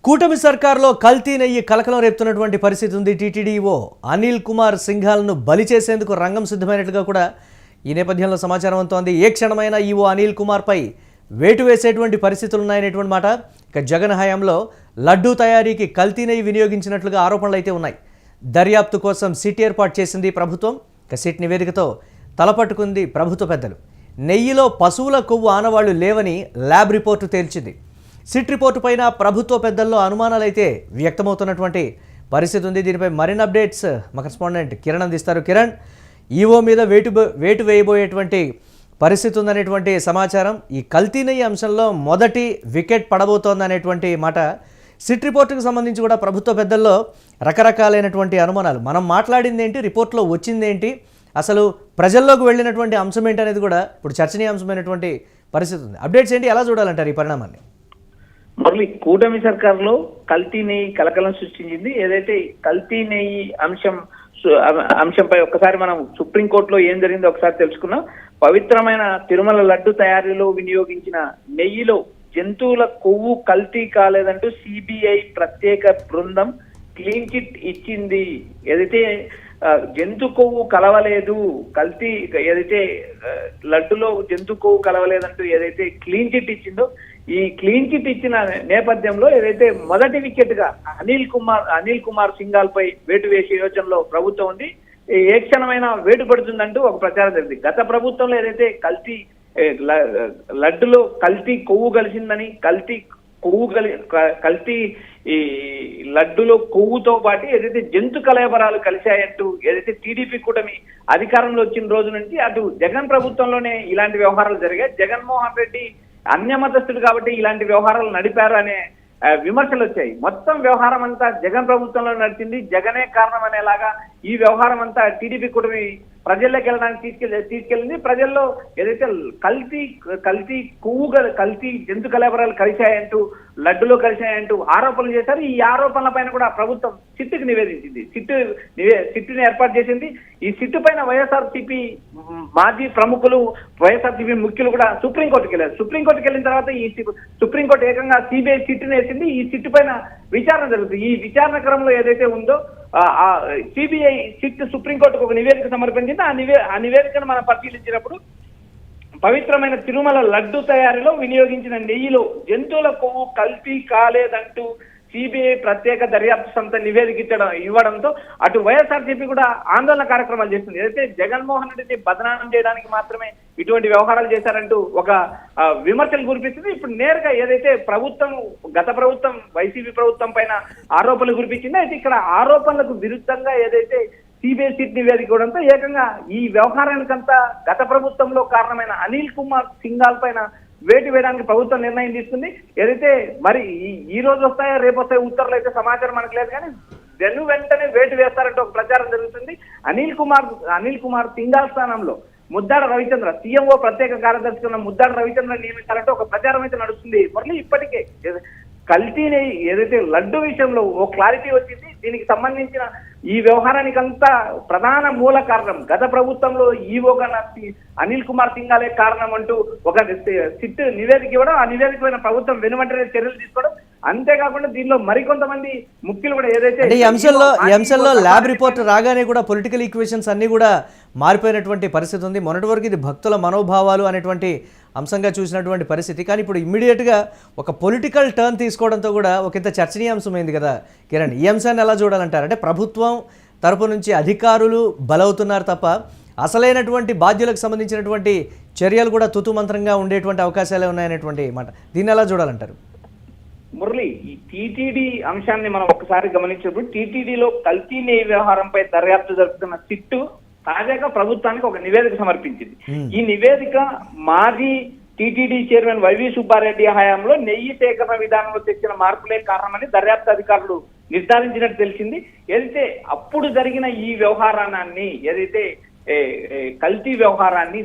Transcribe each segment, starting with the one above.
కూటమి సర్కార్లో కల్తీ నెయ్యి కలకలం రేపుతున్నటువంటి పరిస్థితి ఉంది. టీటీడీఓ అనిల్ కుమార్ సింఘాల్ను బలి చేసేందుకు రంగం సిద్ధమైనట్లుగా కూడా ఈ నేపథ్యంలో సమాచారం అందుతోంది. ఏ క్షణమైన ఈవో అనిల్ కుమార్పై వేటు వేసేటువంటి పరిస్థితులు ఉన్నాయనేటువంటి మాట. ఇక జగన్ హయాంలో లడ్డూ తయారీకి కల్తీ నెయ్యి వినియోగించినట్లుగా ఆరోపణలు అయితే ఉన్నాయి. దర్యాప్తు కోసం సిట్ ఏర్పాటు చేసింది ప్రభుత్వం. ఇక సిట్ నివేదికతో తలపట్టుకుంది ప్రభుత్వ పెద్దలు. నెయ్యిలో పశువుల కొవ్వు ఆనవాళ్లు లేవని ల్యాబ్ రిపోర్టు తేల్చింది. సిట్ రిపోర్టు పైన ప్రభుత్వ పెద్దల్లో అనుమానాలు అయితే వ్యక్తమవుతున్నటువంటి పరిస్థితి ఉంది. దీనిపై మరిన్ని అప్డేట్స్ మా కరెస్పాండెంట్ కిరణ్ అందిస్తారు. కిరణ్, ఈవో మీద వేటు వేయబోయేటువంటి పరిస్థితి ఉందనేటువంటి సమాచారం. ఈ కల్తీ నెయ్యి అంశంలో మొదటి వికెట్ పడబోతోందనేటువంటి మాట. సిట్ రిపోర్టుకు సంబంధించి కూడా ప్రభుత్వ పెద్దల్లో రకరకాలైనటువంటి అనుమానాలు. మనం మాట్లాడింది ఏంటి, రిపోర్ట్లో వచ్చిందేంటి, అసలు ప్రజల్లోకి వెళ్ళినటువంటి అంశం ఏంటి అనేది కూడా ఇప్పుడు చర్చనీయాంశమైనటువంటి పరిస్థితి ఉంది. అప్డేట్స్ ఏంటి, ఎలా చూడాలంటారు ఈ పరిణామాన్ని? మళ్ళీ కూటమి సర్కారులో కల్తీ నెయ్యి కలకలం సృష్టించింది. ఏదైతే కల్తీ నెయ్యి అంశంపై ఒక్కసారి మనం సుప్రీంకోర్టులో ఏం జరిగిందో ఒకసారి తెలుసుకున్నాం. పవిత్రమైన తిరుమల లడ్డు తయారీలో వినియోగించిన నెయ్యిలో జంతువుల కొవ్వు కల్తీ కాలేదంటూ సిబిఐ ప్రత్యేక బృందం క్లీన్ చిట్ ఇచ్చింది. ఏదైతే జంతు కొవ్వు కలవలేదు, కల్తీ ఏదైతే లడ్డులో జంతు కొవ్వు కలవలేదంటూ ఏదైతే క్లీన్ చిట్ ఇచ్చిందో, ఈ క్లీన్ చిట్ ఇచ్చిన నేపథ్యంలో ఏదైతే మొదటి వికెట్ గా అనిల్ కుమార్ సింఘాల్ పై వేటు వేసే యోచనలో ప్రభుత్వం ఉంది. ఏ క్షణమైనా వేటు పడుతుందంటూ ఒక ప్రచారం జరిగింది. గత ప్రభుత్వంలో ఏదైతే లడ్డులో కల్తీ కొవ్వు కలిసిందని, కల్తీ ఈ లడ్డులో కొవ్వుతో పాటు ఏదైతే జంతు కలయబరాలు కలిశాయంటూ ఏదైతే టీడీపీ కూటమి అధికారంలో వచ్చిన రోజు నుంచి అటు జగన్ ప్రభుత్వంలోనే ఇలాంటి వ్యవహారాలు జరిగాయి. జగన్మోహన్ రెడ్డి అన్యమతస్థుడు కాబట్టి ఇలాంటి వ్యవహారాలు నడిపారు అనే విమర్శలు వచ్చాయి. మొత్తం వ్యవహారం అంతా జగన్ ప్రభుత్వంలో నడిచింది, జగనే కారణం అనేలాగా ఈ వ్యవహారం అంతా టీడీపీ కూటమి ప్రజల్లోకి వెళ్ళడానికి తీసుకెళ్ళింది. ప్రజల్లో ఏదైతే కల్తీ జంతు కలబరాలు కలిశాయంటూ, లడ్డులో కలిశాయంటూ ఆరోపణలు చేశారు. ఈ ఆరోపణల పైన కూడా ప్రభుత్వం సిట్టుకు నివేదించింది. సిట్టుని ఏర్పాటు చేసింది. ఈ సిట్టు పైన వైఎస్ఆర్సీపీ మాజీ ప్రముఖులు, వైఎస్ఆర్సీపీ ముఖ్యులు కూడా సుప్రీంకోర్టుకు వెళ్ళారు. సుప్రీంకోర్టుకు వెళ్ళిన తర్వాత ఈ సుప్రీంకోర్టు ఏకంగా సిబిఐ సిట్టుని వేసింది. ఈ సిట్టు పైన విచారణ జరుగుతుంది. ఈ విచారణ క్రమంలో ఏదైతే ఉందో సిబిఐ సిట్ సుప్రీంకోర్టుకు ఒక నివేదిక సమర్పించింది. ఆ నివేదికను మనం పరిశీలించినప్పుడు పవిత్రమైన తిరుమల లడ్డు తయారీలో వినియోగించిన నెయ్యిలో జంతువుల కొవ్వు కల్తీ కాలేదంటూ సిబిఐ ప్రత్యేక దర్యాప్తు సంస్థ నివేదిక ఇవ్వడంతో అటు వైఎస్ఆర్సీపీ కూడా ఆందోళన కార్యక్రమాలు చేస్తుంది. ఏదైతే జగన్మోహన్ రెడ్డిని బదనామం చేయడానికి మాత్రమే ఇటువంటి వ్యవహారాలు చేశారంటూ ఒక విమర్శలు కురిపిస్తుంది. ఇప్పుడు నేరుగా ఏదైతే గత ప్రభుత్వం వైసీపీ ప్రభుత్వం పైన ఆరోపణలు కురిపించిందో, అయితే ఇక్కడ ఆరోపణలకు విరుద్ధంగా ఏదైతే సిబిఐ సిట్ నివేదిక ఇవ్వడంతో ఏకంగా ఈ వ్యవహారానికంతా గత ప్రభుత్వంలో కారణమైన అనిల్ కుమార్ సింఘాల్ పైన వేటు వేయడానికి ప్రభుత్వం నిర్ణయం తీసుకుంది. ఏదైతే మరి ఈ రోజు వస్తాయో రేపు వస్తాయో ఉత్తర్వులు అయితే సమాచారం మనకు లేదు, కానీ వెంటనే వేటు వేస్తారంటే ఒక ప్రచారం జరుగుతుంది. అనిల్ కుమార్ సింఘాల్ స్థానంలో ముద్దాడ రవిచంద్ర, సీఎంఓ ప్రత్యేక కార్యదర్శి ఉన్న ముద్దాడ రవిచంద్ర నియమించాలంటే ఒక ప్రచారం అయితే నడుస్తుంది. మళ్ళీ ఇప్పటికే కల్తీని ఏదైతే లడ్డు విషయంలో ఓ క్లారిటీ వచ్చింది. దీనికి సంబంధించిన ఈ వ్యవహారానికంతా ప్రధాన మూల కారణం గత ప్రభుత్వంలో ఈవోగా అనిల్ కుమార్ సింఘాలే కారణం అంటూ ఒక సిట్ నివేదిక ఇవ్వడం, ఆ నివేదిక పైన ప్రభుత్వం వెనువెంటనే చర్యలు తీసుకోవడం. అంతేకాకుండా దీనిలో మరికొంతమంది ముఖ్యులు కూడా ఏదైతే ఈ అంశంలో ల్యాబ్ రిపోర్ట్ రాగానే కూడా పొలిటికల్ ఈక్వేషన్స్ అన్ని కూడా మారిపోయినటువంటి పరిస్థితి ఉంది. మొన్నటి వరకు ఇది భక్తుల మనోభావాలు అనేటువంటి అంశంగా చూసినటువంటి పరిస్థితి, కానీ ఇప్పుడు ఇమ్మీడియట్గా ఒక పొలిటికల్ టర్న్ తీసుకోవడంతో కూడా ఒక ఇంత చర్చనీయాంశమైంది కదా కిరణ్. ఈ అంశాన్ని ఎలా చూడాలంటారు? అంటే ప్రభుత్వం తరపు నుంచి అధికారులు బలవుతున్నారు తప్ప అసలైనటువంటి బాధ్యులకు సంబంధించినటువంటి చర్యలు కూడా తుతుమంత్రంగా ఉండేటువంటి అవకాశాలే ఉన్నాయనేటువంటి మాట. దీన్ని ఎలా చూడాలంటారు? మురళి, ఈ టీటీడీ అంశాన్ని మనం ఒకసారి గమనించినప్పుడు టీటీడీలో కల్తీ నెయ్యి వ్యవహారంపై దర్యాప్తు జరుపుతున్న సిట్టు తాజాగా ప్రభుత్వానికి ఒక నివేదిక సమర్పించింది. ఈ నివేదిక మాజీ టీటీడీ చైర్మన్ వైవి సుబ్బారెడ్డి హయాంలో నెయ్యి సేకరణ విధానంలో తెచ్చిన మార్పులే కారణమని దర్యాప్తు అధికారులు నిర్ధారించినట్టు తెలిసింది. ఏదైతే అప్పుడు జరిగిన ఈ వ్యవహారాన్ని ఏదైతే కల్తీ వ్యవహారాన్ని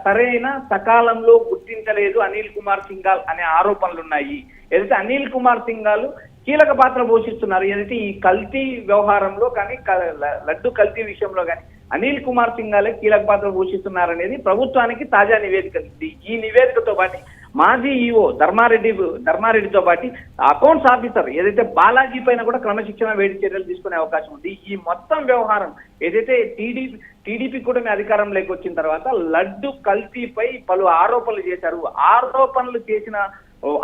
సరైన సకాలంలో గుర్తించలేదు అనిల్ కుమార్ సింఘాల్ అనే ఆరోపణలు ఉన్నాయి. ఏదైతే అనిల్ కుమార్ సింఘాల్ కీలక పాత్ర పోషిస్తున్నారు, ఏదైతే ఈ కల్తీ వ్యవహారంలో కానీ లడ్డు కల్తీ విషయంలో కానీ అనిల్ కుమార్ సింఘాలే కీలక పాత్ర పోషిస్తున్నారనేది ప్రభుత్వానికి తాజా నివేదిక. ఈ నివేదికతో పాటు మాజీ ఈఓ ధర్మారెడ్డితో పాటు అకౌంట్స్ ఆఫీసర్ ఏదైతే బాలాజీ పైన కూడా క్రమశిక్షణ వేడి చర్యలు తీసుకునే అవకాశం ఉంది. ఈ మొత్తం వ్యవహారం ఏదైతే టీడీపీ కూడా అధికారంలోకి వచ్చిన తర్వాత లడ్డు కల్తీపై పలు ఆరోపణలు చేశారు. ఆరోపణలు చేసిన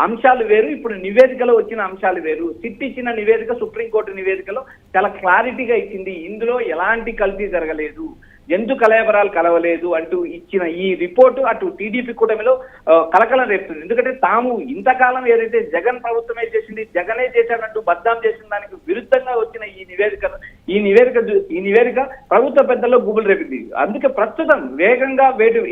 అంశాలు వేరు, ఇప్పుడు నివేదికలో వచ్చిన అంశాలు వేరు. సిట్ ఇచ్చిన నివేదిక సుప్రీంకోర్టు నివేదికలో చాలా క్లారిటీగా ఇచ్చింది. ఇందులో ఎలాంటి కల్తీ జరగలేదు, జంతు కలయబరాలు కలవలేదు అంటూ ఇచ్చిన ఈ రిపోర్టు అటు టీడీపీ కూటమిలో కలకలం రేపుతుంది. ఎందుకంటే తాము ఇంతకాలం ఏదైతే జగన్ ప్రభుత్వమే చేసింది, జగనే చేశాడంటూ బద్నాం చేసిన దానికి విరుద్ధంగా వచ్చిన ఈ నివేదిక ప్రభుత్వ పెద్దల్లో గుబులు రేపింది. అందుకే ప్రస్తుతం వేగంగా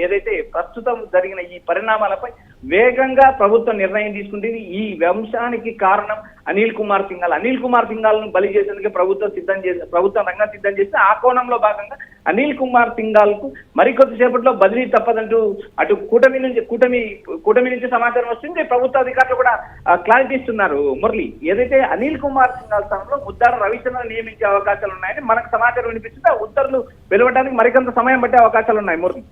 ఏదైతే ప్రస్తుతం జరిగిన ఈ పరిణామాలపై వేగంగా ప్రభుత్వం నిర్ణయం తీసుకుంటుంది. ఈ వంశానికి కారణం అనిల్ కుమార్ సింఘాల్ను బలి చేసేందుకు ప్రభుత్వం రంగం సిద్ధం చేస్తే ఆ కోణంలో భాగంగా అనిల్ కుమార్ సింఘాల్కు మరికొద్దిసేపట్లో బదిలీ తప్పదంటూ అటు కూటమి నుంచి సమాచారం వస్తుంది. ప్రభుత్వ అధికారులు కూడా క్లారిటీ ఇస్తున్నారు. మురళి, ఏదైతే అనిల్ కుమార్ సింఘాల్ స్థానంలో ముద్దాడ రవిచంద్రన్ నియమించే అవకాశాలు ఉన్నాయని మనకు సమాచారం వినిపిస్తుంది. ఆ ఉత్తర్వులు వెలువడడానికి మరికొంత సమయం పట్టే అవకాశాలు ఉన్నాయి. మురళి,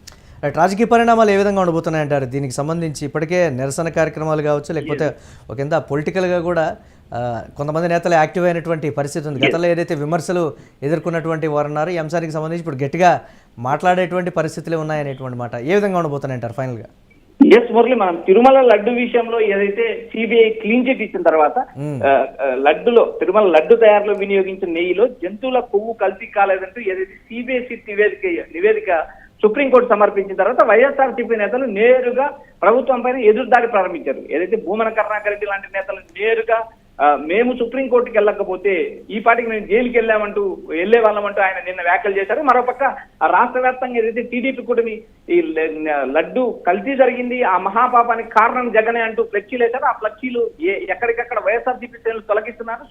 రాజకీయ పరిణామాలు ఏ విధంగా ఉండబోతున్నాయంటారు? దీనికి సంబంధించి ఇప్పటికే నిరసన కార్యక్రమాలు కావచ్చు, లేకపోతే ఒక కింద పొలిటికల్గా కూడా కొంతమంది నేతలు యాక్టివ్ అయినటువంటి పరిస్థితి ఉంది. గతంలో ఏదైతే విమర్శలు ఎదుర్కొన్నటువంటి వారు ఉన్నారు, ఈ అంశానికి సంబంధించి ఇప్పుడు గట్టిగా మాట్లాడేటువంటి పరిస్థితులే ఉన్నాయనేటువంటి మాట ఏ విధంగా ఉండబోతున్నాయంటారు ఫైనల్గా? ఎస్ మురళి, మనం తిరుమల లడ్డు విషయంలో ఏదైతే సిబిఐ క్లీన్ చిట్ ఇచ్చిన తర్వాత తిరుమల లడ్డు తయారీలో వినియోగించిన నెయ్యిలో జంతువుల కొవ్వు కల్తీ కాలేదంటూ ఏదైతే సిబిఐ సిట్ నివేదిక సుప్రీంకోర్టు సమర్పించిన తర్వాత వైఎస్ఆర్సీపీ నేతలు నేరుగా ప్రభుత్వం పైన ఎదురుదాడి ప్రారంభించారు. ఏదైతే భూమన కరుణాకర్ రెడ్డి లాంటి నేతలు నేరుగా మేము సుప్రీంకోర్టుకి వెళ్ళకపోతే ఈ పాటికి మేము జైలుకి వెళ్లే వాళ్ళమంటూ ఆయన నిన్న వ్యాఖ్యలు చేశారు. మరోపక్క రాష్ట్ర వ్యాప్తంగా ఏదైతే టీడీపీ కూటమి ఈ లడ్డు కల్తీ జరిగింది, ఆ మహాపాపానికి కారణం జగనే అంటూ ఫ్లెక్సీలు వేశారు. ఆ ఫ్లెక్సీలు ఎక్కడికక్కడ వైఎస్ఆర్సీపీ శ్రేణులు తొలగిస్తున్నారు.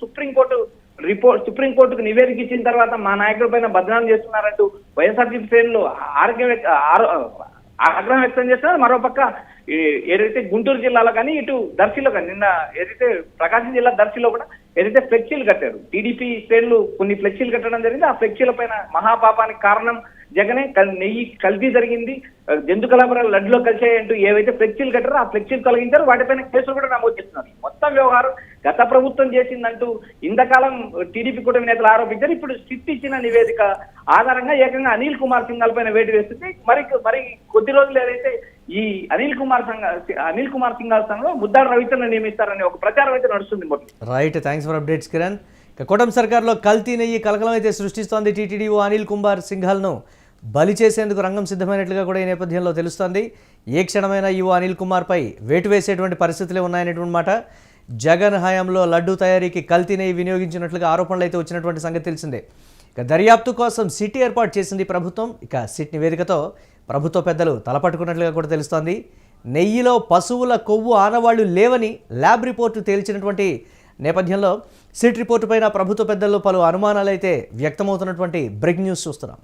సుప్రీంకోర్టుకు నివేదిక ఇచ్చిన తర్వాత మా నాయకుడి పైన బదనాం చేస్తున్నారంటూ వైఎస్ఆర్సీపీ శ్రేణులు ఆగ్రహం వ్యక్తం చేస్తున్నారు. మరోపక్క ఏదైతే గుంటూరు జిల్లాలో కానీ ఇటు దర్శిలో కానీ నిన్న ఏదైతే ప్రకాశం జిల్లా దర్శిలో కూడా ఏదైతే ఫ్లెక్సీలు కట్టారు, టీడీపీ శ్రేణులు కొన్ని ఫ్లెక్సీలు కట్టడం జరిగింది. ఆ ఫ్లెక్సీల పైన మహాపాపానికి కారణం జగనే, నెయ్యి కల్తీ జరిగింది, జంతు కలబరాలు లడ్డులో కలిసాయంటూ ఏవైతే ఫ్లెక్సీలు కట్టారో ఆ ఫ్లెక్సీలు తొలగించారు. వాటిపైన కేసులు కూడా నమోదు చేస్తున్నారు. మొత్తం వ్యవహారం గత ప్రభుత్వం చేసిందంటూ ఇంతకాలం టీడీపీ కూటమి నేతలు ఆరోపించారు. ఇప్పుడు సిట్ ఇచ్చిన నివేదిక ఆధారంగా ఏకంగా అనిల్ కుమార్ సింఘాల్ పైన వేటు వేస్తుంది. మరి కొద్ది రోజులు ఏదైతే ఈ అనిల్ కుమార్ సింఘాల్ స్థానంలో ముద్దాడ రవిచంద్రన్ నియమిస్తారని ఒక ప్రచారం అయితే నడుస్తుంది. Right, thanks for updates Kiran. కూటమి సర్కార్లో కల్తీ నెయ్యి కలకలం అయితే సృష్టిస్తోంది. టీటీడీఓ అనిల్ కుమార్ సింఘాల్ను బలి చేసేందుకు రంగం సిద్ధమైనట్లుగా కూడా ఈ నేపథ్యంలో తెలుస్తోంది. ఏ క్షణమైనా ఈవో అనిల్ కుమార్పై వేటు వేసేటువంటి పరిస్థితులే ఉన్నాయనేటువంటి మాట. జగన్ హయాంలో లడ్డూ తయారీకి కల్తీ నెయ్యి వినియోగించినట్లుగా ఆరోపణలు అయితే వచ్చినటువంటి సంగతి తెలిసిందే. ఇక దర్యాప్తు కోసం సిట్ ఏర్పాటు చేసింది ప్రభుత్వం. ఇక సిట్ నివేదికతో ప్రభుత్వ పెద్దలు తలపట్టుకున్నట్లుగా కూడా తెలుస్తోంది. నెయ్యిలో పశువుల కొవ్వు ఆనవాళ్లు లేవని ల్యాబ్ రిపోర్టు తేల్చినటువంటి నేపథ్యంలో సిట్ రిపోర్టు పైన ప్రభుత్వ పెద్దల్లో పలు అనుమానాలు అయితే వ్యక్తమవుతున్నటువంటి బ్రేకింగ్ న్యూస్ చూస్తున్నాం.